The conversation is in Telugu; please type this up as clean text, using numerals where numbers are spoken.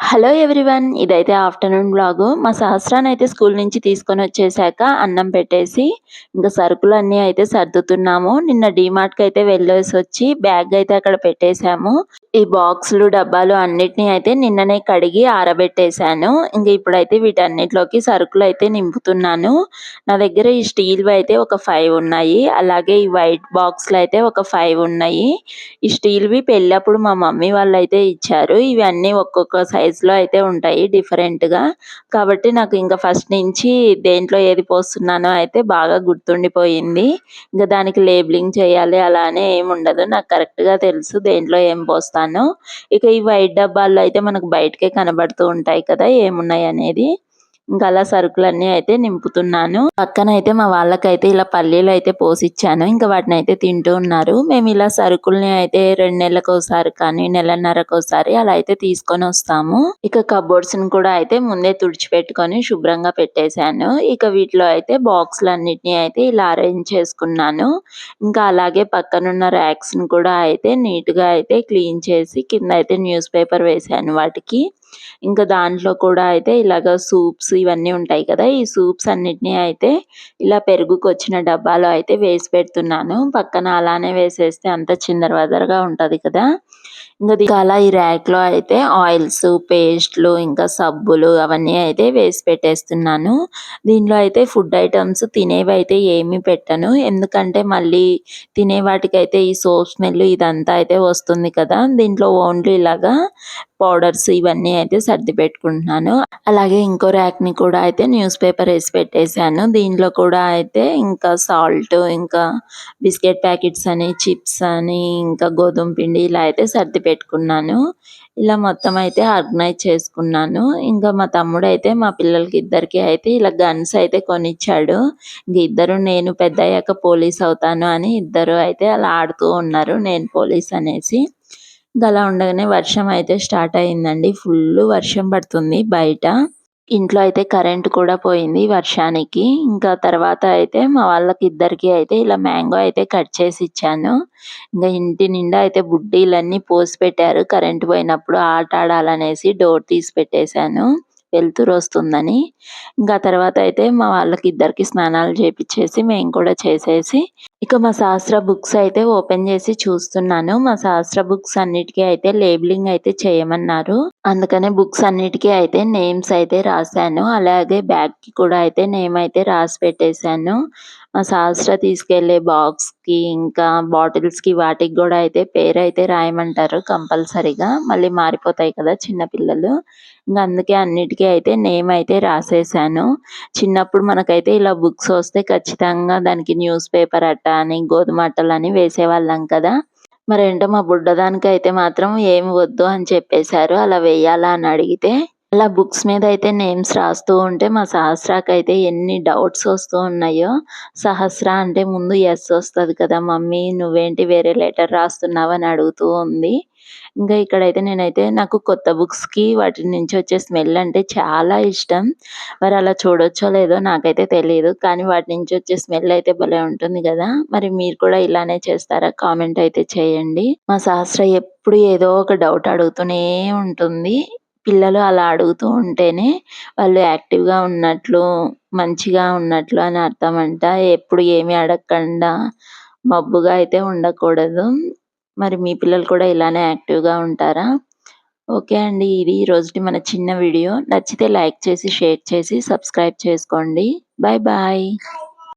Hello everyone. ఇదైతే ఆఫ్టర్‌నూన్ వ్లాగు. మా సహస్రానైతే స్కూల్ నుంచి తీసుకొనొచ్చేసాక అన్నం పెట్టేసి, ఇంక సరుకులన్నీ అయితే సర్దుతున్నాము. నిన్న డీమార్ట్‌కైతే వెళ్ళేసొచ్చి బ్యాగ్ అయితే అక్కడ పెట్టేశాము. ఈ బాక్సులు, డబ్బాలు అన్నిటిని అయితే నిన్ననే కడిగి ఆరబెట్టేశాను. ఇంక ఇప్పుడైతే వీటన్నిటిలోకి సరుకులైతే నింపుతున్నాను. నా దగ్గర ఈ స్టీల్‌వి అయితే ఒక 5 ఉన్నాయి. అలాగే ఈ వైట్ బాక్స్‌లయితే ఒక 5 ఉన్నాయి. ఈ స్టీల్‌వి పెళ్ళప్పుడు మా మమ్మీ వాళ్ళైతే ఇచ్చారు. ఇవన్నీ ఒక్కొక్క సైజులో అయితే ఉంటాయి డిఫరెంట్‌గా. కాబట్టి నాకు ఇంక ఫస్ట్ నుంచి దేంట్లో ఏది పోస్తున్నానో అయితే బాగా గుర్తుండిపోయింది. ఇంక దానికి లేబులింగ్ చేయాలి అలా అని ఏముండదు. నాకు కరెక్ట్‌గా తెలుసు దేంట్లో ఏం పోస్తానో. ఇక ఈ వైట్ డబ్బాల్లో అయితే మనకు బయటకే కనబడుతూ ఉంటాయి కదా ఏమున్నాయనేది. ఇంక అలా సరుకులన్నీ అయితే నింపుతున్నాను. పక్కనైతే మా వాళ్ళకైతే ఇలా పల్లీలైతే పోసిచ్చాను. ఇంక వాటినైతే తింటూ ఉన్నారు. మేము ఇలా సరుకుల్ని అయితే 2 నెలలకోసారి కానీ, నెలన్నరకోసారి అలా అయితే తీసుకొనొస్తాము. ఇక కబోర్డ్స్‌ని కూడా అయితే ముందే తుడిచిపెట్టుకొని శుభ్రంగా పెట్టేశాను. ఇక వీటిలో అయితే బాక్సులన్నిటిని అయితే ఇలా అరేంజ్ చేసుకున్నాను. ఇంకా అలాగే పక్కనున్న ర్యాక్స్‌ని కూడా అయితే నీట్‌గా అయితే క్లీన్ చేసి కింద అయితే న్యూస్ పేపర్ వేశాను వాటికి. ఇంకా దాంట్లో కూడా అయితే ఇలాగ సూప్స్ ఇవన్నీ ఉంటాయి కదా! ఈ సూప్స్ అన్నిటిని అయితే ఇలా పెరుగుకొచ్చిన డబ్బాలో అయితే వేసి పెడుతున్నాను. పక్కన అలానే వేసేస్తే అంతా చిందరవందరగా ఉంటది కదా! ఇంక అలా ఈ ర్యాక్‌లో అయితే ఆయిల్స్, పేస్ట్‌లు ఇంకా సబ్బులు అవన్నీ అయితే వేసి పెట్టేస్తున్నాను. దీనిలో అయితే ఫుడ్ ఐటెమ్స్ తినేవైతే ఏమీ పెట్టను. ఎందుకంటే మళ్ళీ తినే వాటికైతే ఈ సోప్ స్మెల్ ఇదంతా అయితే వస్తుంది కదా! దీంట్లో ఓన్లీ ఇలాగా పౌడర్స్ ఇవన్నీ అయితే సర్ది పెట్టుకుంటున్నాను. అలాగే ఇంకో ర్యాక్‌ని కూడా అయితే న్యూస్ పేపర్ ఏసి పెట్టేశాను. దీనిలో కూడా అయితే ఇంకా సాల్ట్, ఇంకా బిస్కెట్ ప్యాకెట్స్ అని, చిప్స్ అని, ఇంకా గోధుమ పిండి ఇలా అయితే సర్ది పెట్టుకున్నాను. ఇలా మొత్తం అయితే ఆర్గనైజ్ చేసుకున్నాను. ఇంకా మా తమ్ముడైతే మా పిల్లలకి ఇద్దరికీ అయితే ఇలా గన్స్ అయితే కొనిచ్చాడు. ఇంక ఇద్దరు నేను పెద్దయ్యాక పోలీస్ అవుతాను అని ఇద్దరు అయితే అలా ఆడుతూ ఉన్నారు నేను పోలీస్ అనేసి. అలా ఉండగానే వర్షం అయితే స్టార్ట్ అయిందండి. ఫుల్లు వర్షం పడుతుంది బయట. ఇంట్లో అయితే కరెంట్ కూడా పోయింది వర్షానికి. ఇంకా తర్వాత అయితే మా వాళ్ళకిద్దరికీ అయితే ఇలా మ్యాంగో అయితే కట్ చేసి ఇచ్చాను. ఇంక ఇంటి నిండా అయితే బుడ్డీలన్నీ పోసి పెట్టారు కరెంట్ పోయినప్పుడు ఆట ఆడాలనేసి డోర్ తీసి పెట్టేశాను. వెలుతురొస్తుందని. ఇంకా తర్వాత అయితే మా వాళ్ళకిద్దరికీ స్నానాలు చేపిచ్చేసి మేము కూడా చేసేసి ఇక మా శాస్త్ర బుక్స్ అయితే ఓపెన్ చేసి చూస్తున్నాను. మా శాస్త్ర బుక్స్ అన్నిటికి అయితే లేబులింగ్ అయితే చేయమన్నారు. అందుకనే బుక్స్ అన్నిటికి అయితే నేమ్స్ అయితే రాశాను. అలాగే బ్యాగ్‌కి కూడా అయితే నేమ్ అయితే రాసి పెట్టేశాను. మా శాస్త్ర తీసుకెళ్ళే బాక్స్‌కి ఇంకా బాటిల్స్‌కి వాటికి గూడా అయితే పేరైతే రాయమంటారు కంపల్సరీగా. మళ్ళీ మారిపోతాయి కదా చిన్న పిల్లలు. ఇంక అందుకే అన్నిటికి అయితే నేమ్ అయితే రాసేశాను. చిన్నప్పుడు మనకైతే ఇలా బుక్స్ వస్తే ఖచ్చితంగా దానికి న్యూస్ పేపర్ అట్ట అని, గోధుమ అట్టలని వేసేవాళ్ళం కదా! మరేంటో మా బుడ్డదానికైతే మాత్రం ఏమి వద్దు అని చెప్పేశారు. అలా వేయాలా అని అడిగితే, అలా బుక్స్ మీద అయితే నేమ్స్ రాస్తూ ఉంటే మా సహస్రాకైతే ఎన్ని డౌట్స్ వస్తూ ఉన్నాయో. సహస్ర అంటే ముందు ఎస్ వస్తది కదా! మమ్మీ నువ్వేంటి వేరే లెటర్ రాస్తున్నావు అని అడుగుతూ ఉంది. ఇంకా ఇక్కడైతే నేనైతే నాకు కొత్త బుక్స్‌కి వాటి నుంచి వచ్చే స్మెల్ అంటే చాలా ఇష్టం. మరి అలా చూడొచ్చో లేదో నాకైతే తెలీదు. కానీ వాటి నుంచి వచ్చే స్మెల్ అయితే భలే ఉంటుంది గదా! మరి మీరు కూడా ఇలానే చేస్తారా? కామెంట్ అయితే చేయండి. మా సహస్ర ఎప్పుడు ఏదో ఒక డౌట్ అడుగుతూనే ఉంటుంది. పిల్లలు అలా అడుగుతూ ఉంటేనే వాళ్ళు యాక్టివ్‌గా ఉన్నట్లు, మంచిగా ఉన్నట్లు అని అర్థమంట. ఎప్పుడు ఏమి అడగకుండా మబ్బుగా అయితే ఉండకూడదు. మరి మీ పిల్లలు కూడా ఇలానే యాక్టివ్‌గా ఉంటారా? ఓకే అండి. ఇది ఈరోజుటి మన చిన్న వీడియో. నచ్చితే లైక్ చేసి, షేర్ చేసి, సబ్స్క్రైబ్ చేసుకోండి. Bye bye.